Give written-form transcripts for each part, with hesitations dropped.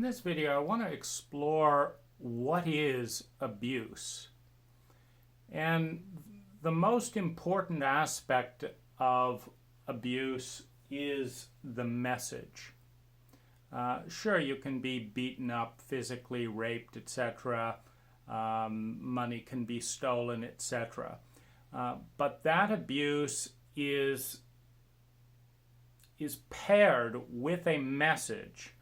this video, I want to explore what is abuse. And the most important aspect of abuse is the message. Sure, you can be beaten up physically, raped, etc. Money can be stolen, etc. But that abuse is paired with a message,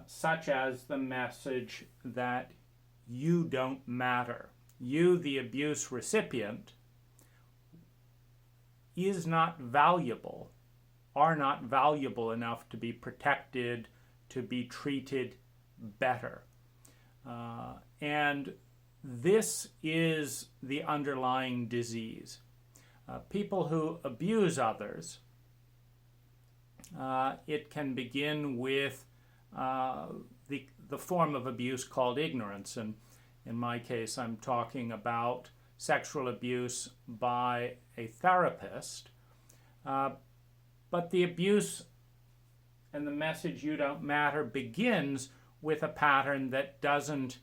such as the message that you don't matter. You, the abuse recipient, is not valuable, are not valuable enough to be protected, to be treated better. And this is the underlying disease. People who abuse others, it can begin with the form of abuse called ignorance. And in my case, I'm talking about sexual abuse by a therapist. But the abuse and the message "you don't matter" begins with a pattern that doesn't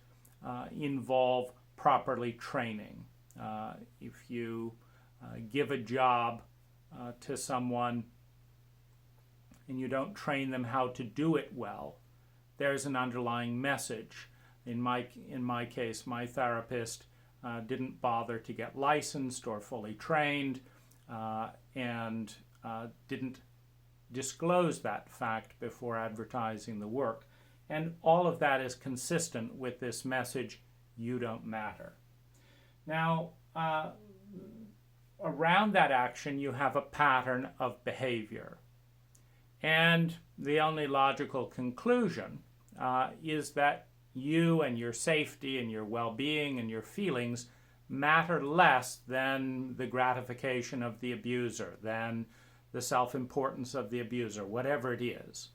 involve properly training. If you give a job to someone and you don't train them how to do it well, there's an underlying message. In my case, my therapist didn't bother to get licensed or fully trained, and didn't disclose that fact before advertising the work. And all of that is consistent with this message, "you don't matter." Now, around that action, you have a pattern of behavior. And the only logical conclusion is that you and your safety and your well-being and your feelings matter less than the gratification of the abuser, than the self-importance of the abuser, whatever it is.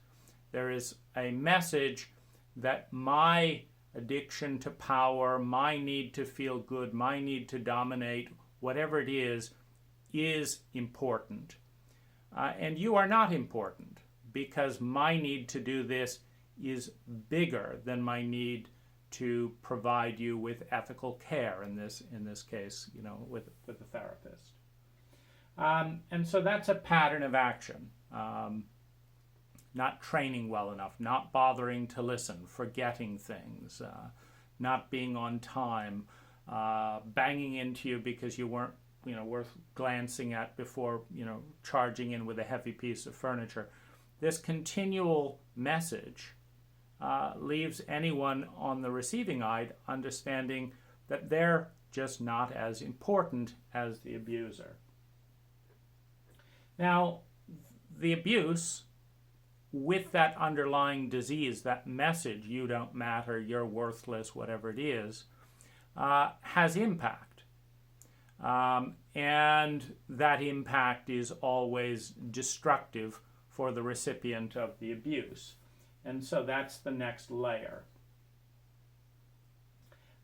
There is a message that my addiction to power, my need to feel good, my need to dominate, whatever it is important. And you are not important, because my need to do this is bigger than my need to provide you with ethical care, in this case, with a therapist. And so that's a pattern of action. Not training well enough, not bothering to listen, forgetting things, not being on time, banging into you because you weren't worth glancing at before charging in with a heavy piece of furniture. This continual message leaves anyone on the receiving end understanding that they're just not as important as the abuser. Now, the abuse, with that underlying disease, that message, "you don't matter, you're worthless," whatever it is, has impact. And that impact is always destructive for the recipient of the abuse. And so that's the next layer.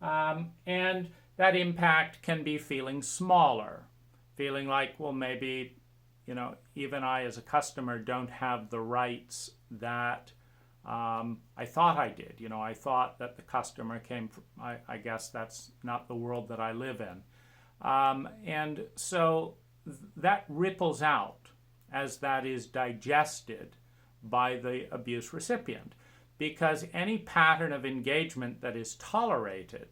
And that impact can be feeling smaller, feeling like, well, maybe, even I as a customer don't have the rights that I thought I did. I thought that the customer came from, I guess that's not the world that I live in. And so that ripples out as that is digested by the abuse recipient, because any pattern of engagement that is tolerated,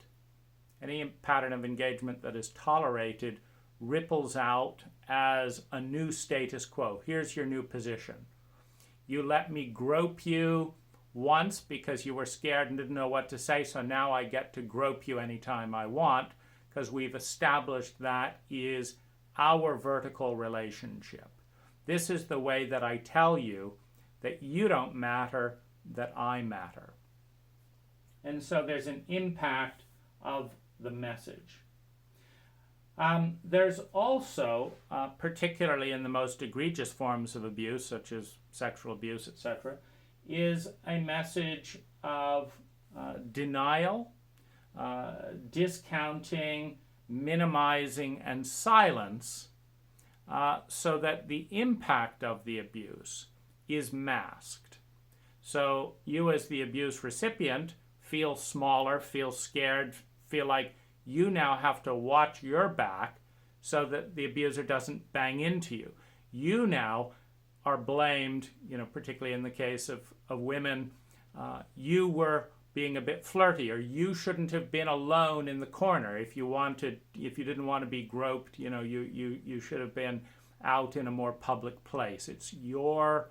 ripples out as a new status quo. Here's your new position. You let me grope you once because you were scared and didn't know what to say, so now I get to grope you anytime I want, because we've established that is our vertical relationship. This is the way that I tell you that you don't matter, that I matter. And so there's an impact of the message. There's also, particularly in the most egregious forms of abuse, such as sexual abuse, etc., is a message of denial, discounting, minimizing, and silence, so that the impact of the abuse is masked. So you as the abuse recipient feel smaller, feel scared, feel like you now have to watch your back so that the abuser doesn't bang into you. You now are blamed, particularly in the case of women, you were being a bit flirty, or you shouldn't have been alone in the corner. If you didn't want to be groped, you should have been out in a more public place. It's your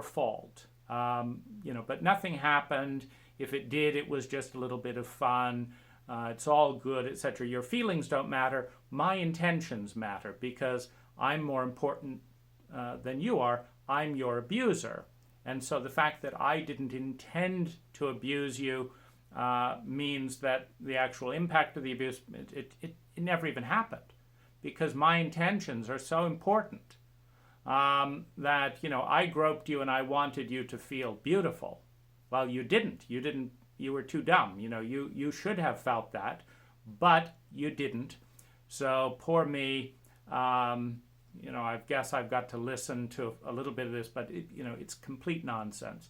fault. But nothing happened. If it did, it was just a little bit of fun. It's all good, etc. Your feelings don't matter. My intentions matter because I'm more important than you are. I'm your abuser. And so the fact that I didn't intend to abuse you means that the actual impact of the abuse, it never even happened, because my intentions are so important that, I groped you and I wanted you to feel beautiful. Well, you didn't. You were too dumb. You should have felt that, but you didn't. So poor me. I guess I've got to listen to a little bit of this, but it's complete nonsense.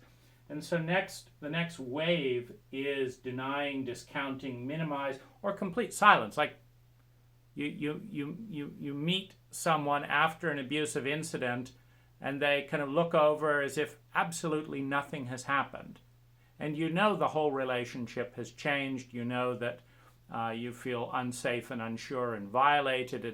And so the next wave is denying, discounting, minimize, or complete silence. Like you meet someone after an abusive incident, and they kind of look over as if absolutely nothing has happened. And the whole relationship has changed. That you feel unsafe and unsure and violated,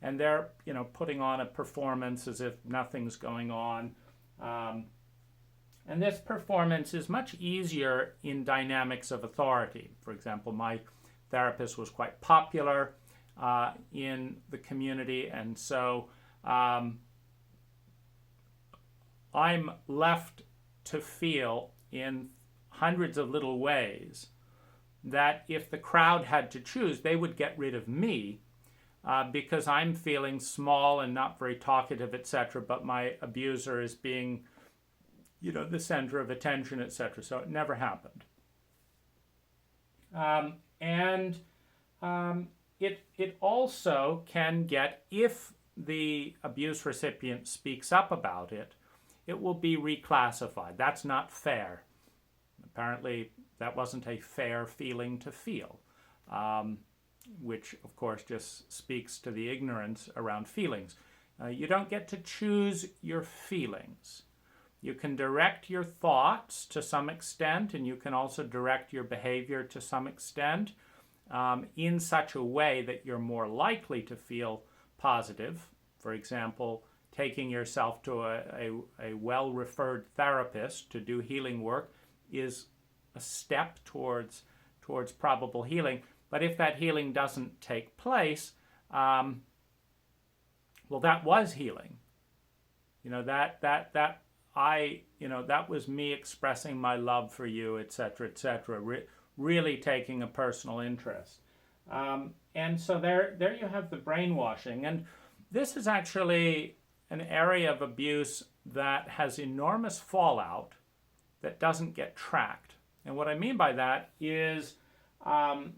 and they're putting on a performance as if nothing's going on. And this performance is much easier in dynamics of authority. For example, my therapist was quite popular in the community, and so I'm left to feel in hundreds of little ways that if the crowd had to choose, they would get rid of me because I'm feeling small and not very talkative, etc. But my abuser is being, the center of attention, etc. So it never happened. It also can get, if the abuse recipient speaks up about it, it will be reclassified. That's not fair. Apparently, that wasn't a fair feeling to feel, which, of course, just speaks to the ignorance around feelings. You don't get to choose your feelings. You can direct your thoughts to some extent, and you can also direct your behavior to some extent in such a way that you're more likely to feel positive. For example, taking yourself to a well-referred therapist to do healing work is a step towards probable healing. But if that healing doesn't take place, that was healing. That was me expressing my love for you, etc., etc. Really taking a personal interest. And so there you have the brainwashing. And this is actually an area of abuse that has enormous fallout that doesn't get tracked. And what I mean by that is, often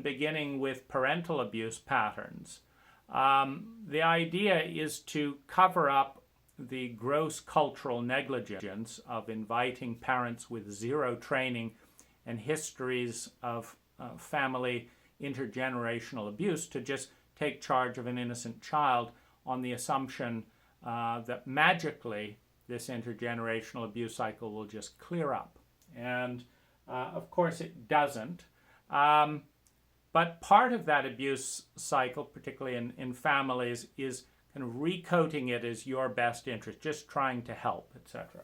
beginning with parental abuse patterns. The idea is to cover up the gross cultural negligence of inviting parents with zero training and histories of family intergenerational abuse to just take charge of an innocent child on the assumption that magically this intergenerational abuse cycle will just clear up. And of course it doesn't. But part of that abuse cycle, particularly in families, is kind of recoating it as your best interest, just trying to help, etc.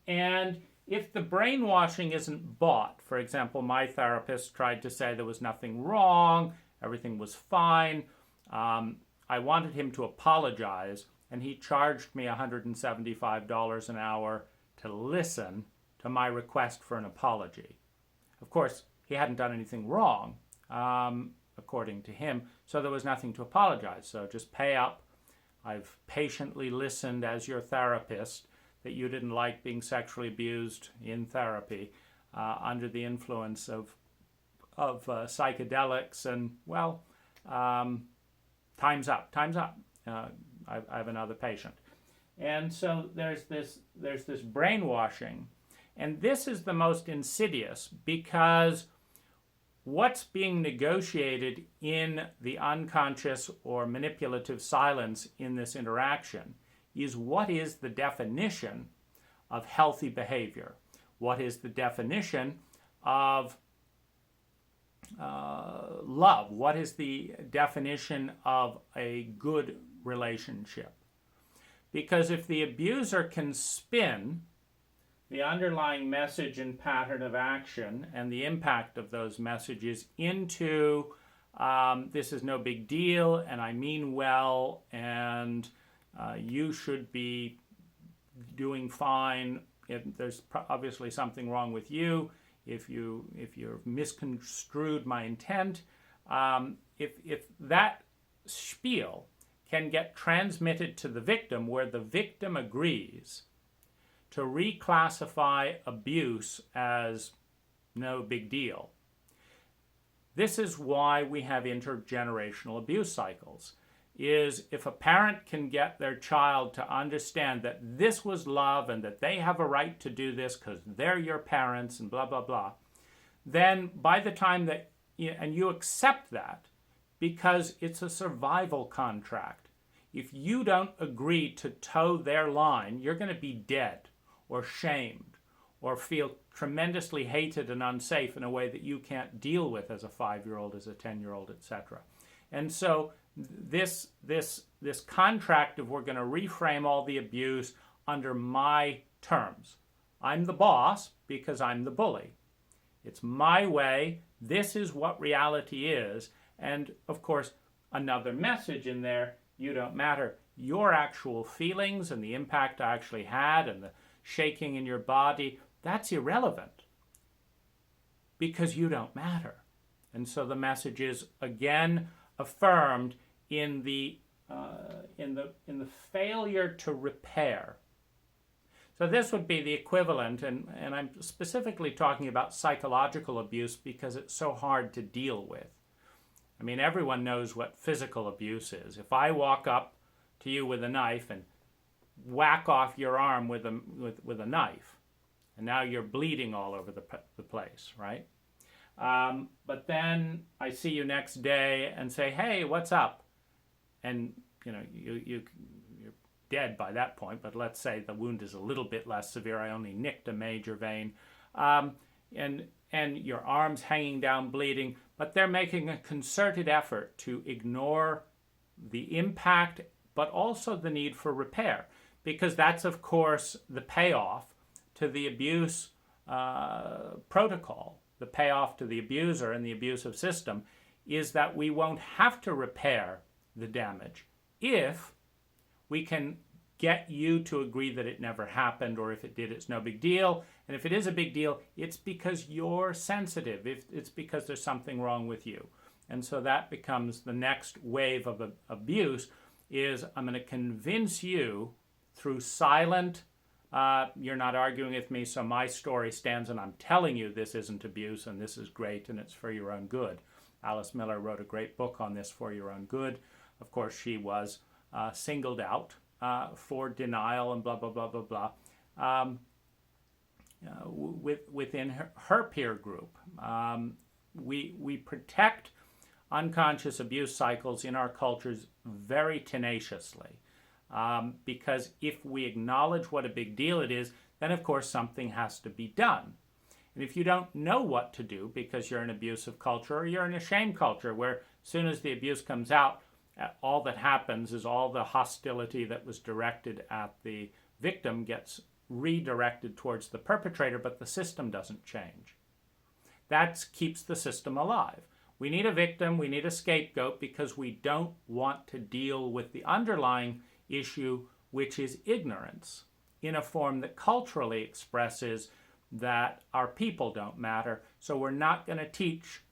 And if the brainwashing isn't bought, for example, my therapist tried to say there was nothing wrong, everything was fine. I wanted him to apologize, and he charged me $175 an hour to listen to my request for an apology. Of course, he hadn't done anything wrong, according to him, so there was nothing to apologize. So just pay up. I've patiently listened as your therapist that you didn't like being sexually abused in therapy under the influence of psychedelics, and time's up. I have another patient. And so there's this brainwashing. And this is the most insidious, because what's being negotiated in the unconscious or manipulative silence in this interaction is what is the definition of healthy behavior? What is the definition of love? What is the definition of a good relationship? Because if the abuser can spin the underlying message and pattern of action and the impact of those messages into this is no big deal and I mean well and you should be doing fine. There's obviously something wrong with you if you've misconstrued my intent. If that spiel can get transmitted to the victim, where the victim agrees to reclassify abuse as no big deal. This is why we have intergenerational abuse cycles, is if a parent can get their child to understand that this was love and that they have a right to do this because they're your parents and blah, blah, blah, then by the time that, and you accept that because it's a survival contract. If you don't agree to toe their line, you're going to be dead or shamed or feel tremendously hated and unsafe in a way that you can't deal with as a 5-year-old, as a 10-year-old, etc. And so this contract of we're going to reframe all the abuse under my terms. I'm the boss because I'm the bully. It's my way. This is what reality is. And of course, another message in there, you don't matter. Your actual feelings and the impact I actually had and the shaking in your body, that's irrelevant because you don't matter. And so the message is again affirmed in the failure to repair. So this would be the equivalent, and I'm specifically talking about psychological abuse because it's so hard to deal with. I mean, everyone knows what physical abuse is. If I walk up to you with a knife and whack off your arm with a knife, and now you're bleeding all over the place, right? But then I see you next day and say, hey, what's up? And you're dead by that point, but let's say the wound is a little bit less severe. I only nicked a major vein. And your arm's hanging down bleeding, but they're making a concerted effort to ignore the impact, but also the need for repair, because that's, of course, the payoff to the abuse protocol. The payoff to the abuser and the abusive system is that we won't have to repair the damage if we can get you to agree that it never happened, or if it did, it's no big deal. And if it is a big deal, it's because you're sensitive. It's because there's something wrong with you. And so that becomes the next wave of abuse, is I'm going to convince you through silent, you're not arguing with me, so my story stands, and I'm telling you this isn't abuse, and this is great, and it's for your own good. Alice Miller wrote a great book on this, For Your Own Good. Of course, she was singled out for denial and blah, blah, blah, blah, blah. Within her peer group. We protect unconscious abuse cycles in our cultures very tenaciously, because if we acknowledge what a big deal it is, then of course something has to be done. And if you don't know what to do because you're in an abusive culture, or you're in a shame culture where as soon as the abuse comes out, all that happens is all the hostility that was directed at the victim gets redirected towards the perpetrator, but the system doesn't change. That keeps the system alive. We need a victim, we need a scapegoat, because we don't want to deal with the underlying issue, which is ignorance, in a form that culturally expresses that our people don't matter. So we're not going to teach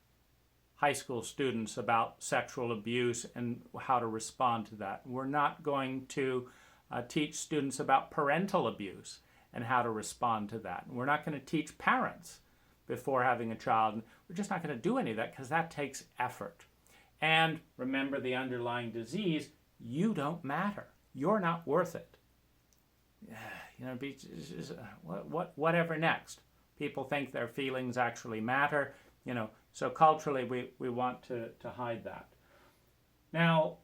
high school students about sexual abuse and how to respond to that. We're not going to teach students about parental abuse and how to respond to that. We're not going to teach parents before having a child. We're just not going to do any of that because that takes effort. And remember the underlying disease, you don't matter. you're not worth it. Whatever next. People think their feelings actually matter, so culturally we want to hide that. Now,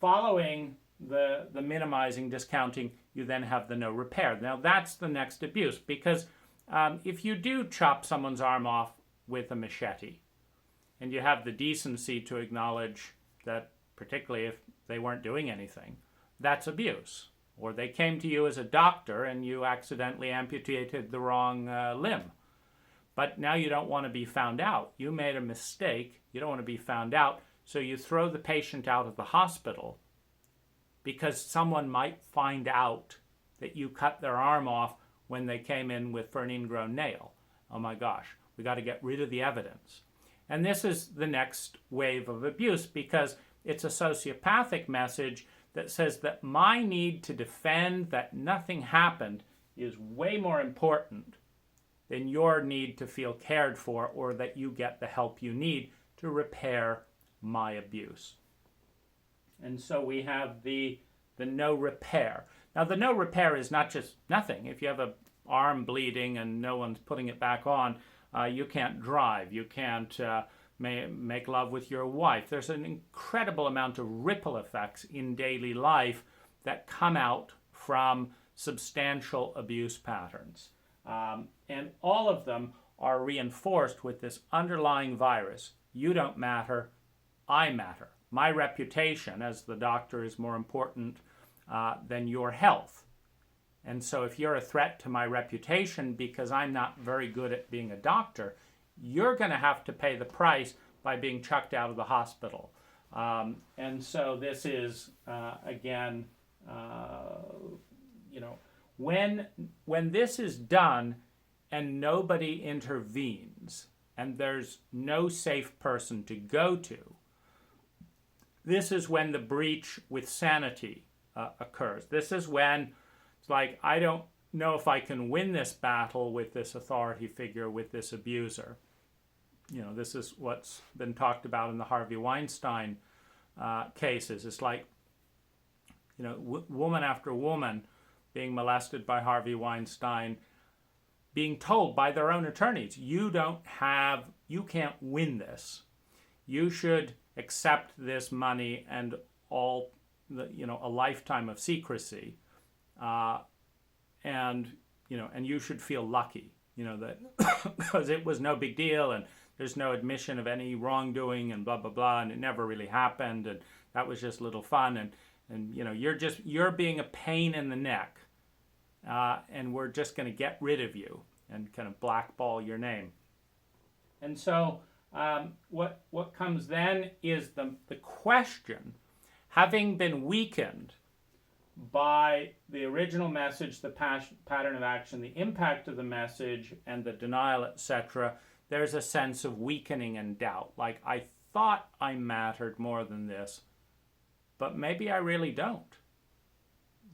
following the minimizing, discounting, you then have the no repair. Now that's the next abuse, because if you do chop someone's arm off with a machete, and you have the decency to acknowledge that, particularly if they weren't doing anything, that's abuse. Or they came to you as a doctor and you accidentally amputated the wrong limb. But now you don't want to be found out. You made a mistake. You don't want to be found out. So you throw the patient out of the hospital because someone might find out that you cut their arm off when they came in for an ingrown nail. Oh my gosh, we got to get rid of the evidence. And this is the next wave of abuse, because it's a sociopathic message that says that my need to defend that nothing happened is way more important than your need to feel cared for, or that you get the help you need to repair my abuse. And so we have the no repair. Now, the no repair is not just nothing. If you have an arm bleeding and no one's putting it back on, you can't drive. You can't make love with your wife. There's an incredible amount of ripple effects in daily life that come out from substantial abuse patterns. And all of them are reinforced with this underlying virus. You don't matter, I matter. My reputation as the doctor is more important than your health. And so if you're a threat to my reputation because I'm not very good at being a doctor, you're going to have to pay the price by being chucked out of the hospital. And so this is, again, when this is done and nobody intervenes and there's no safe person to go to, this is when the breach with sanity occurs. This is when it's like, I don't know if I can win this battle with this authority figure, with this abuser. This is what's been talked about in the Harvey Weinstein cases. It's like, woman after woman being molested by Harvey Weinstein, being told by their own attorneys, you can't win this. You should accept this money and a lifetime of secrecy, and you should feel lucky, that because it was no big deal and there's no admission of any wrongdoing and blah blah blah, and it never really happened, and that was just a little fun, and you're being a pain in the neck, and we're just going to get rid of you and kind of blackball your name. And so what comes then is the question, having been weakened by the original message, the pattern of action, the impact of the message, and the denial, etc., there's a sense of weakening and doubt. Like, I thought I mattered more than this, but maybe I really don't.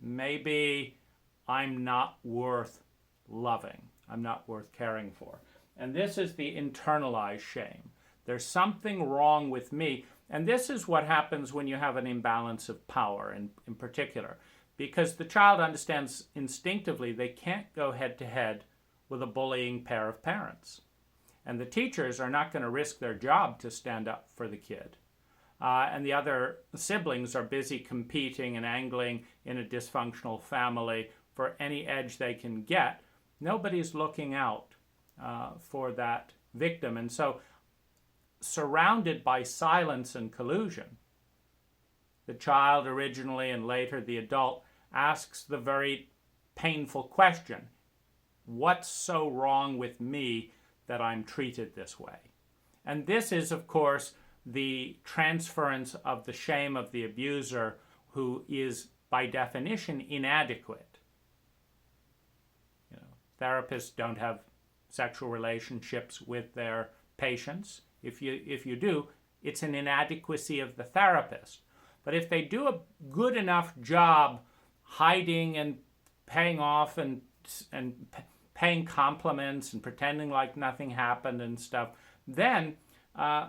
Maybe I'm not worth loving. I'm not worth caring for. And this is the internalized shame. There's something wrong with me. And this is what happens when you have an imbalance of power in particular, because the child understands instinctively they can't go head to head with a bullying pair of parents. And the teachers are not going to risk their job to stand up for the kid. And the other siblings are busy competing and angling in a dysfunctional family for any edge they can get. Nobody's looking out for that victim. And so, surrounded by silence and collusion, the child originally and later the adult asks the very painful question, what's so wrong with me that I'm treated this way? And this is, of course, the transference of the shame of the abuser, who is, by definition, inadequate. Therapists don't have sexual relationships with their patients. If you do, it's an inadequacy of the therapist. But if they do a good enough job hiding and paying off and paying compliments and pretending like nothing happened and stuff, then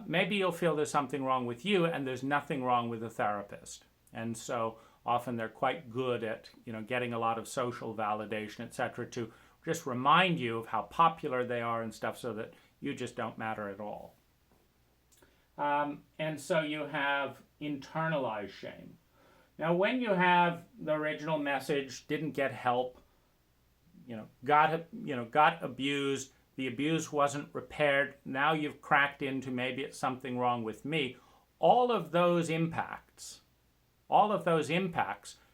maybe you'll feel there's something wrong with you and there's nothing wrong with the therapist. And so often they're quite good at, getting a lot of social validation, etc., to just remind you of how popular they are and stuff so that you just don't matter at all. And so you have internalized shame. Now, when you have the original message, didn't get help, got abused, the abuse wasn't repaired, now you've cracked into maybe it's something wrong with me, all of those impacts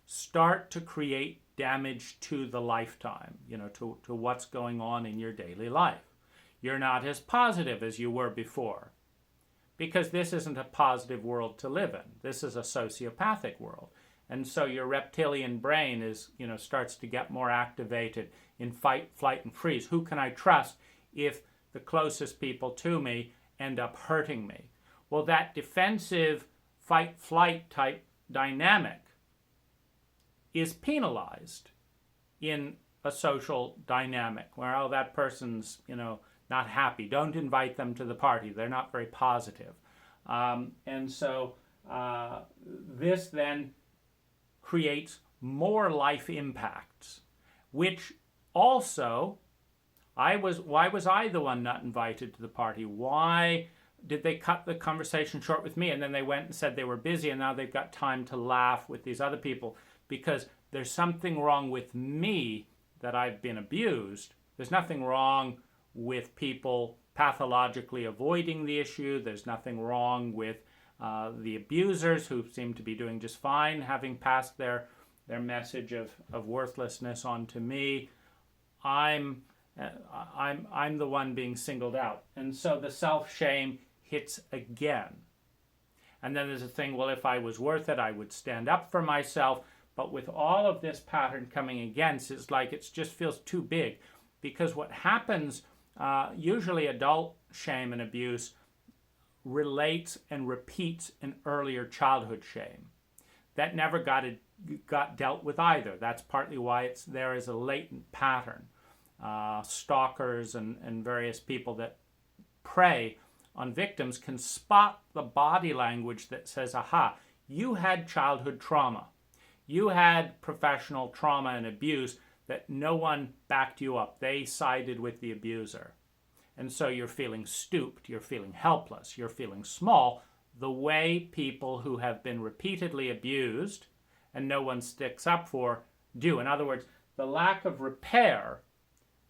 start to create damage to the lifetime, to what's going on in your daily life. You're not as positive as you were before, because this isn't a positive world to live in. This is a sociopathic world. And so your reptilian brain is, starts to get more activated in fight, flight, and freeze. Who can I trust if the closest people to me end up hurting me? Well, that defensive fight-flight type dynamic is penalized in a social dynamic where, oh, that person's, not happy. Don't invite them to the party. They're not very positive. And so this then creates more life impacts, which also, why was I the one not invited to the party? Why did they cut the conversation short with me? And then they went and said they were busy and now they've got time to laugh with these other people because there's something wrong with me that I've been abused. There's nothing wrong with people pathologically avoiding the issue. There's nothing wrong with the abusers who seem to be doing just fine, having passed their message of worthlessness on to me. I'm the one being singled out. And so the self-shame hits again. And then there's a thing, well, if I was worth it, I would stand up for myself. But with all of this pattern coming against, it's like it just feels too big. Because what happens, usually adult shame and abuse relates and repeats an earlier childhood shame. That never got dealt with either. That's partly why it's there as a latent pattern. Stalkers and various people that prey on victims can spot the body language that says, aha, you had childhood trauma. You had professional trauma and abuse that no one backed you up. They sided with the abuser. And so you're feeling stooped, you're feeling helpless, you're feeling small, the way people who have been repeatedly abused and no one sticks up for do. In other words, the lack of repair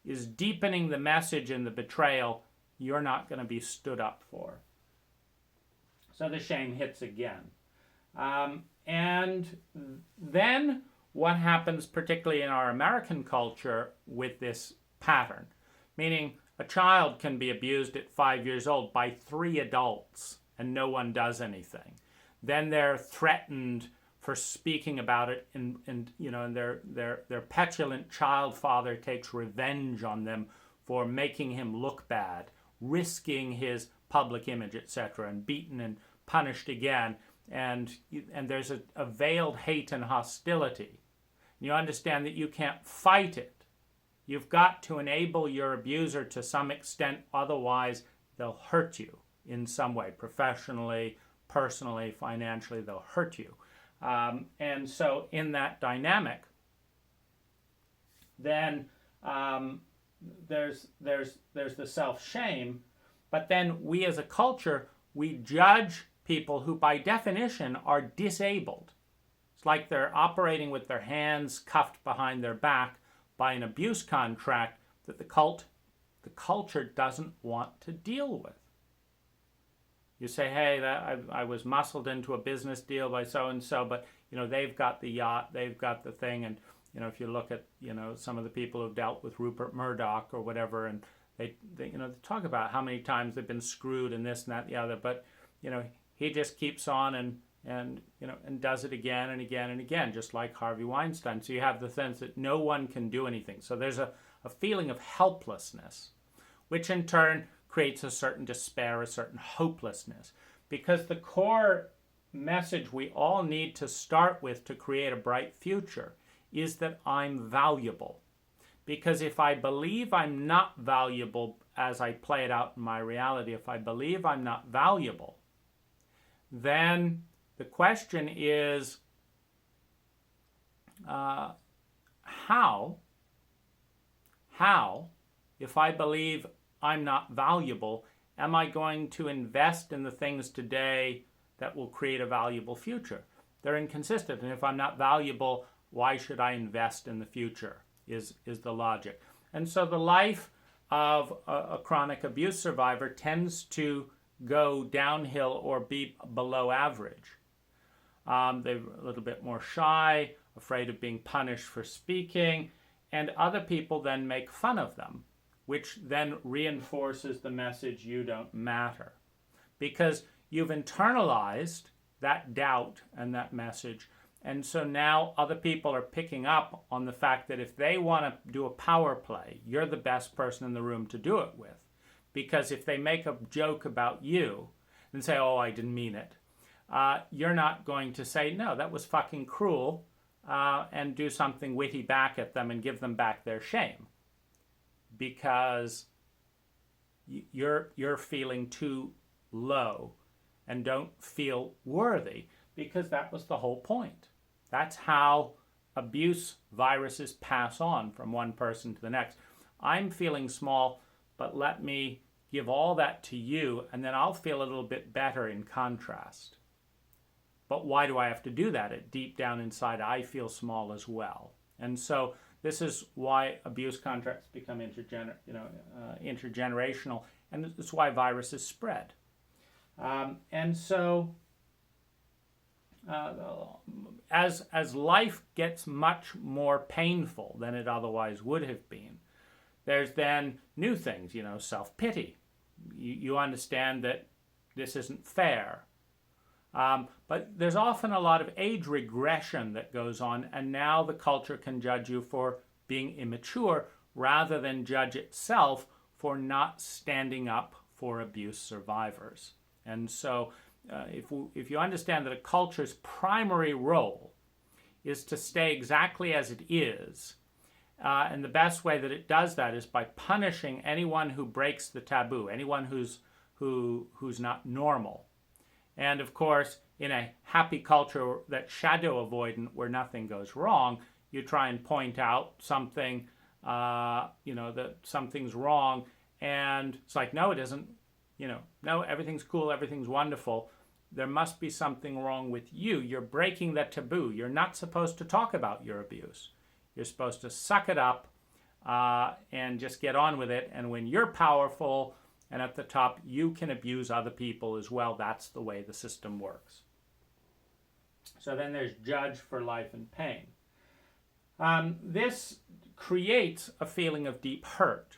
is deepening the message in the betrayal you're not going to be stood up for. So the shame hits again. And then what happens, particularly in our American culture, with this pattern? Meaning a child can be abused at 5 years old by 3 adults and no one does anything. Then they're threatened for speaking about it, and their petulant child father takes revenge on them for making him look bad, risking his public image, etc., and beaten and punished again. And there's a veiled hate and hostility. You understand that you can't fight it. You've got to enable your abuser to some extent, otherwise they'll hurt you in some way, professionally, personally, financially, they'll hurt you. And so in that dynamic, then there's the self-shame, but then we as a culture, we judge people who by definition are disabled. It's like they're operating with their hands cuffed behind their back by an abuse contract that the culture doesn't want to deal with. You say, hey, I was muscled into a business deal by so-and-so, but, they've got the yacht, they've got the thing, and, if you look at, some of the people who've dealt with Rupert Murdoch or whatever, and they talk about how many times they've been screwed and this and that and the other, but, he just keeps on and does it again and again and again, just like Harvey Weinstein. So you have the sense that no one can do anything. So there's a feeling of helplessness, which in turn creates a certain despair, a certain hopelessness. Because the core message we all need to start with to create a bright future is that I'm valuable. Because if I believe I'm not valuable as I play it out in my reality, if I believe I'm not valuable, then the question is, how, if I believe I'm not valuable, am I going to invest in the things today that will create a valuable future? They're inconsistent. And if I'm not valuable, why should I invest in the future is the logic. And so the life of a chronic abuse survivor tends to go downhill or be below average. They're a little bit more shy, afraid of being punished for speaking, and other people then make fun of them, which then reinforces the message, you don't matter. Because you've internalized that doubt and that message, and so now other people are picking up on the fact that if they want to do a power play, you're the best person in the room to do it with. Because if they make a joke about you and say, oh, I didn't mean it, you're not going to say, no, that was fucking cruel, and do something witty back at them and give them back their shame. Because you're feeling too low and don't feel worthy, because that was the whole point. That's how abuse viruses pass on from one person to the next. I'm feeling small, but let me give all that to you, and then I'll feel a little bit better in contrast. But why do I have to do that? Deep down inside, I feel small as well. And so this is why abuse contracts become intergenerational, and it's why viruses spread. And so as life gets much more painful than it otherwise would have been, there's then new things, self-pity. You understand that this isn't fair. But there's often a lot of age regression that goes on, and now the culture can judge you for being immature rather than judge itself for not standing up for abuse survivors. And so if you understand that a culture's primary role is to stay exactly as it is, and the best way that it does that is by punishing anyone who breaks the taboo, anyone who's not normal. And of course, in a happy culture that's shadow avoidant, where nothing goes wrong, you try and point out something, that something's wrong, and it's like, no, it isn't. No, everything's cool, everything's wonderful. There must be something wrong with you. You're breaking that taboo. You're not supposed to talk about your abuse. You're supposed to suck it up and just get on with it. And when you're powerful and at the top, you can abuse other people as well. That's the way the system works. So then there's judge for life and pain. This creates a feeling of deep hurt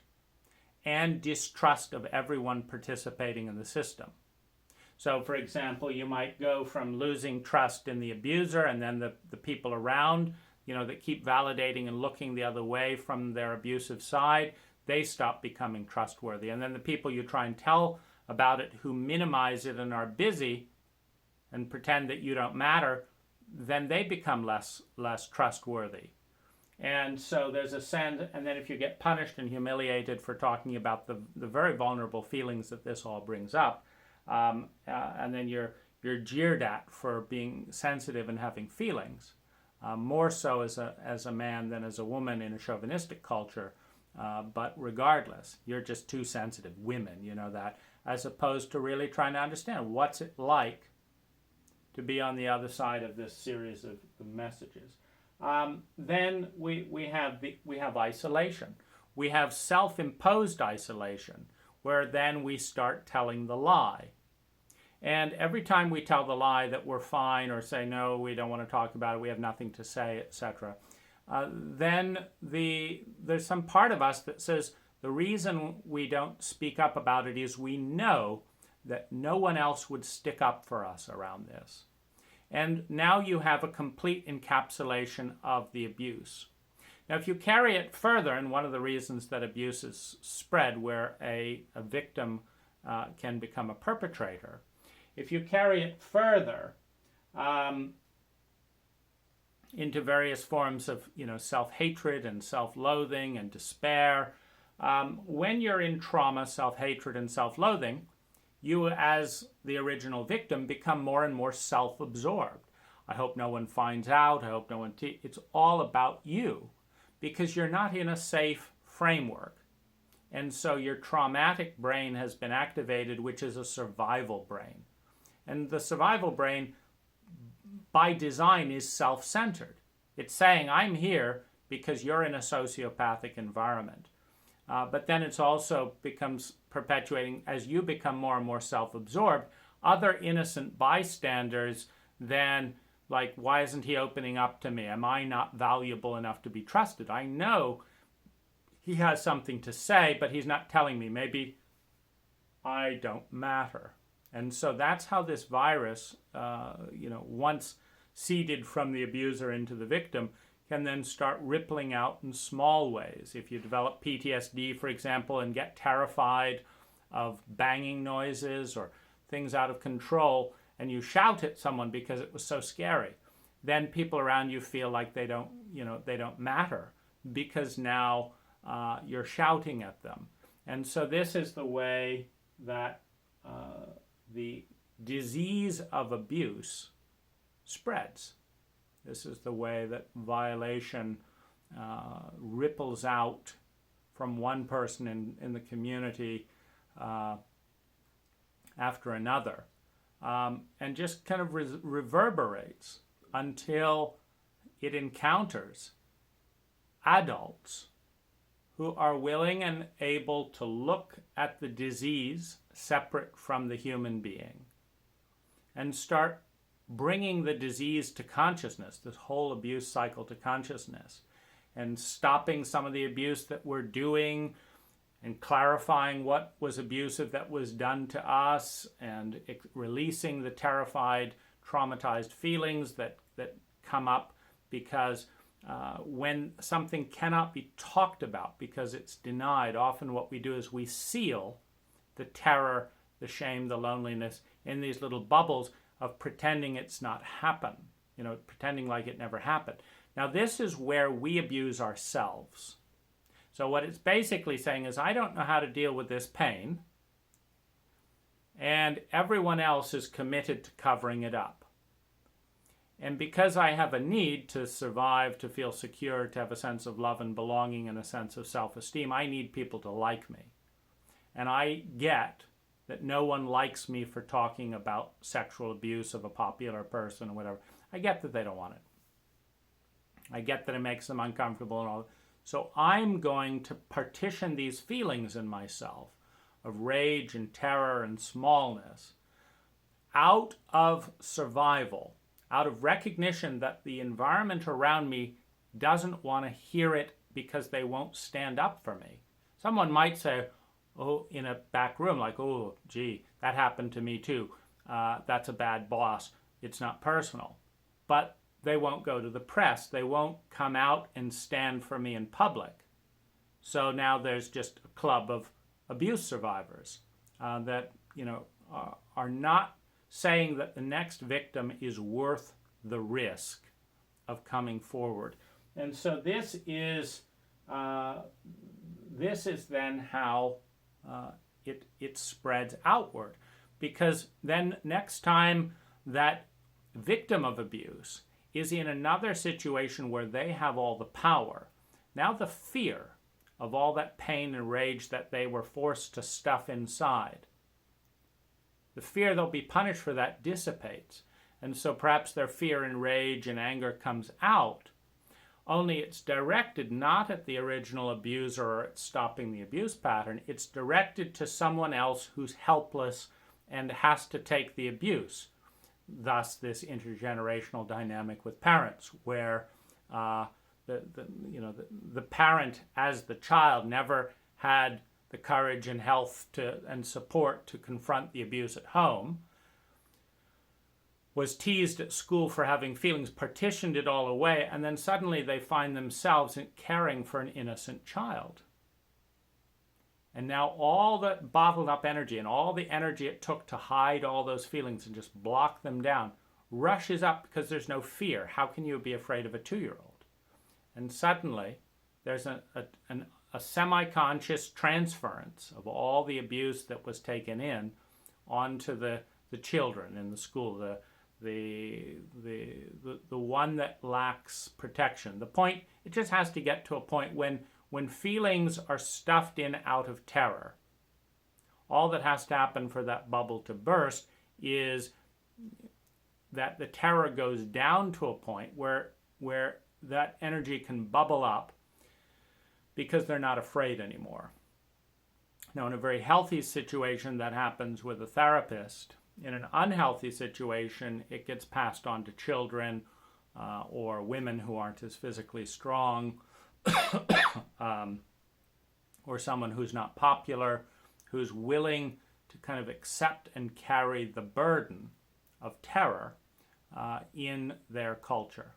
and distrust of everyone participating in the system. So, for example, you might go from losing trust in the abuser, and then the people around, that keep validating and looking the other way from their abusive side, they stop becoming trustworthy. And then the people you try and tell about it who minimize it and are busy and pretend that you don't matter, then they become less trustworthy. And so there's a sense, and then if you get punished and humiliated for talking about the very vulnerable feelings that this all brings up, and then you're jeered at for being sensitive and having feelings, more so as a man than as a woman in a chauvinistic culture. But regardless, you're just too sensitive, women, that, as opposed to really trying to understand what's it like to be on the other side of this series of messages. Then we have isolation. We have self-imposed isolation, where then we start telling the lie. And every time we tell the lie that we're fine, or say, no, we don't want to talk about it, we have nothing to say, etc., then there's some part of us that says the reason we don't speak up about it is we know that no one else would stick up for us around this. And now you have a complete encapsulation of the abuse. Now, if you carry it further, and one of the reasons that abuse is spread, where a victim can become a perpetrator, if you carry it further into various forms of self-hatred and self-loathing and despair, when you're in trauma, self-hatred and self-loathing, you, as the original victim, become more and more self-absorbed. I hope no one finds out. I hope no one... It's all about you because you're not in a safe framework. And so your traumatic brain has been activated, which is a survival brain. And the survival brain, by design, is self-centered. It's saying, I'm here because you're in a sociopathic environment. But then it's also becomes perpetuating, as you become more and more self-absorbed, other innocent bystanders then, like, why isn't he opening up to me? Am I not valuable enough to be trusted? I know he has something to say, but he's not telling me. Maybe I don't matter. And so that's how this virus, once seeded from the abuser into the victim, can then start rippling out in small ways. If you develop PTSD, for example, and get terrified of banging noises or things out of control, and you shout at someone because it was so scary, then people around you feel like they don't matter because now you're shouting at them. And so this is the way that the disease of abuse spreads. This is the way that violation ripples out from one person in the community after another, and just kind of reverberates until it encounters adults who are willing and able to look at the disease separate from the human being and start bringing the disease to consciousness, this whole abuse cycle to consciousness, and stopping some of the abuse that we're doing and clarifying what was abusive that was done to us and releasing the terrified, traumatized feelings that come up because when something cannot be talked about because it's denied, often what we do is we seal the terror, the shame, the loneliness in these little bubbles of pretending it's not happened, pretending like it never happened. Now, this is where we abuse ourselves. So what it's basically saying is, I don't know how to deal with this pain, and everyone else is committed to covering it up. And because I have a need to survive, to feel secure, to have a sense of love and belonging and a sense of self-esteem, I need people to like me. And I get that no one likes me for talking about sexual abuse of a popular person or whatever. I get that they don't want it. I get that it makes them uncomfortable and all. So I'm going to partition these feelings in myself of rage and terror and smallness out of survival, out of recognition that the environment around me doesn't want to hear it because they won't stand up for me. Someone might say, oh, in a back room, like, oh, gee, that happened to me too. That's a bad boss. It's not personal. But they won't go to the press. They won't come out and stand for me in public. So now there's just a club of abuse survivors that, are not saying that the next victim is worth the risk of coming forward. And so this is then how it spreads outward, because then next time that victim of abuse is in another situation where they have all the power, now the fear of all that pain and rage that they were forced to stuff inside, the fear they'll be punished for that dissipates. And so perhaps their fear and rage and anger comes out, only it's directed not at the original abuser or at stopping the abuse pattern. It's directed to someone else who's helpless and has to take the abuse. Thus, this intergenerational dynamic with parents, where the parent, as the child, never had the courage and health and support to confront the abuse at home, was teased at school for having feelings, partitioned it all away, and then suddenly they find themselves caring for an innocent child. And now all the bottled up energy and all the energy it took to hide all those feelings and just block them down rushes up because there's no fear. How can you be afraid of a 2-year-old? And suddenly there's a semi-conscious transference of all the abuse that was taken in onto the children in the school, the one that lacks protection. The point, it just has to get to a point when feelings are stuffed in out of terror. All that has to happen for that bubble to burst is that the terror goes down to a point where that energy can bubble up because they're not afraid anymore. Now, in a very healthy situation, that happens with a therapist. In an unhealthy situation, it gets passed on to children or women who aren't as physically strong, or someone who's not popular, who's willing to kind of accept and carry the burden of terror in their culture.